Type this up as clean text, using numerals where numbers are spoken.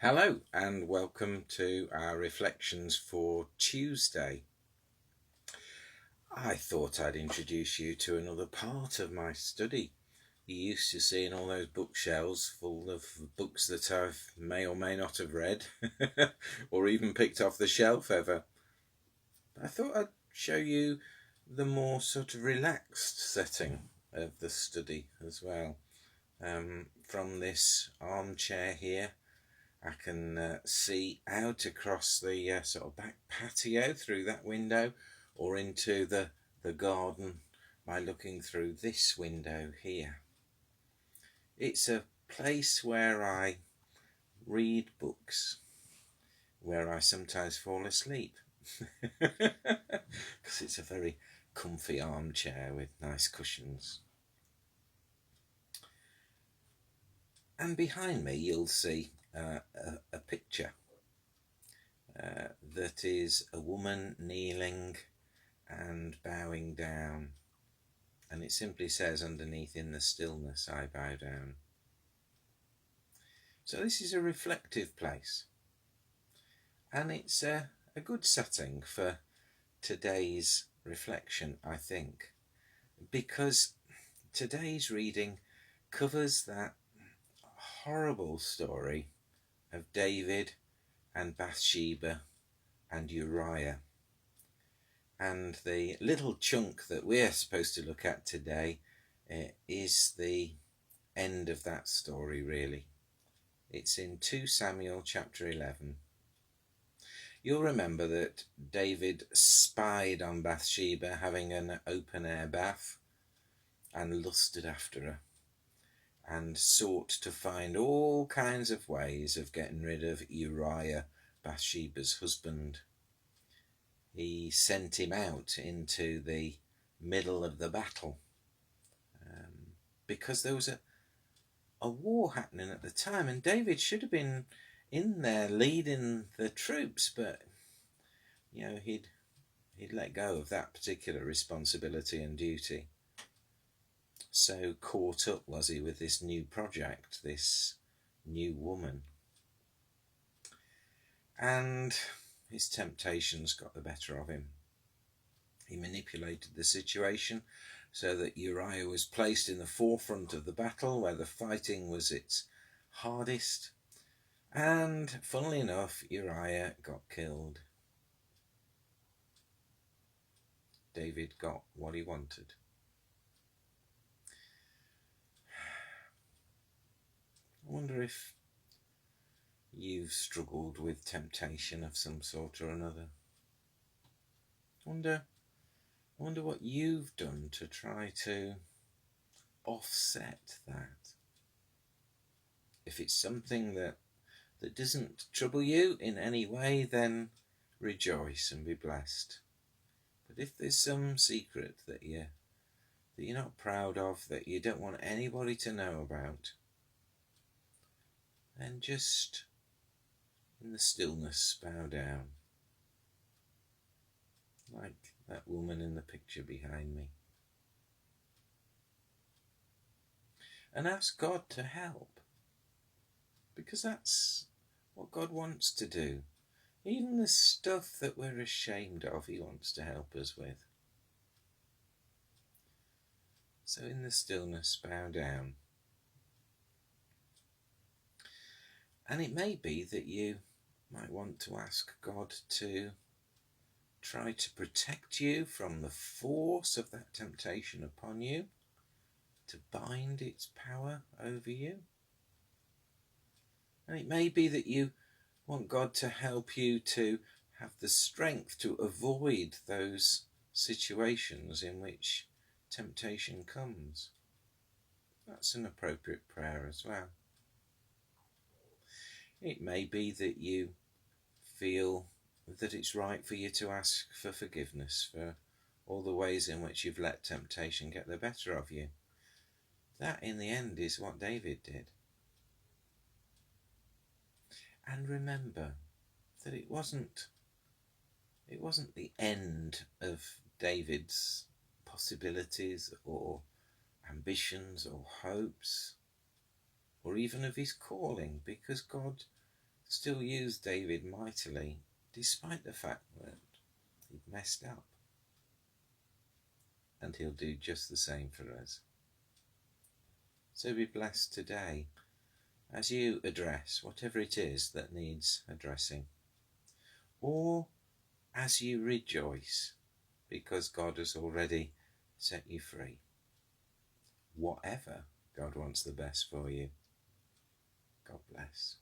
Hello and welcome to our reflections for Tuesday. I thought I'd introduce you to another part of my study. You're used to seeing all those bookshelves full of books that I may or may not have read or even picked off the shelf ever. I thought I'd show you the more sort of relaxed setting of the study as well. From this armchair here, I can see out across the sort of back patio through that window or into the garden by looking through this window here. It's a place where I read books, where I sometimes fall asleep because it's a very comfy armchair with nice cushions. And behind me you'll see a picture that is a woman kneeling and bowing down, and it simply says underneath, "In the stillness I bow down." So this is a reflective place, and it's a good setting for today's reflection, I think, because today's reading covers that horrible story of David and Bathsheba and Uriah. And the little chunk that we're supposed to look at today is the end of that story, really. It's in 2 Samuel chapter 11. You'll remember that David spied on Bathsheba having an open-air bath and lusted after her, and sought to find all kinds of ways of getting rid of Uriah, Bathsheba's husband. He sent him out into the middle of the battle because there was a war happening at the time, and David should have been in there leading the troops, but he'd let go of that particular responsibility and duty. So caught up was he with this new project, this new woman. And his temptations got the better of him. He manipulated the situation so that Uriah was placed in the forefront of the battle where the fighting was its hardest. And funnily enough, Uriah got killed. David got what he wanted. I wonder if you've struggled with temptation of some sort or another. I wonder what you've done to try to offset that. If it's something that doesn't trouble you in any way, then rejoice and be blessed. But if there's some secret that you're not proud of, that you don't want anybody to know about, then just in the stillness bow down, like that woman in the picture behind me, and ask God to help, because that's what God wants to do. Even the stuff that we're ashamed of, he wants to help us with. So in the stillness bow down. And it may be that you might want to ask God to try to protect you from the force of that temptation upon you, to bind its power over you. And it may be that you want God to help you to have the strength to avoid those situations in which temptation comes. That's an appropriate prayer as well. It may be that you feel that it's right for you to ask for forgiveness for all the ways in which you've let temptation get the better of you. That in the end is what David did. And remember that it wasn't the end of David's possibilities or ambitions or hopes or even of his calling, because God still use David mightily, despite the fact that he'd messed up. And he'll do just the same for us. So be blessed today as you address whatever it is that needs addressing, or as you rejoice because God has already set you free. Whatever God wants the best for you. God bless.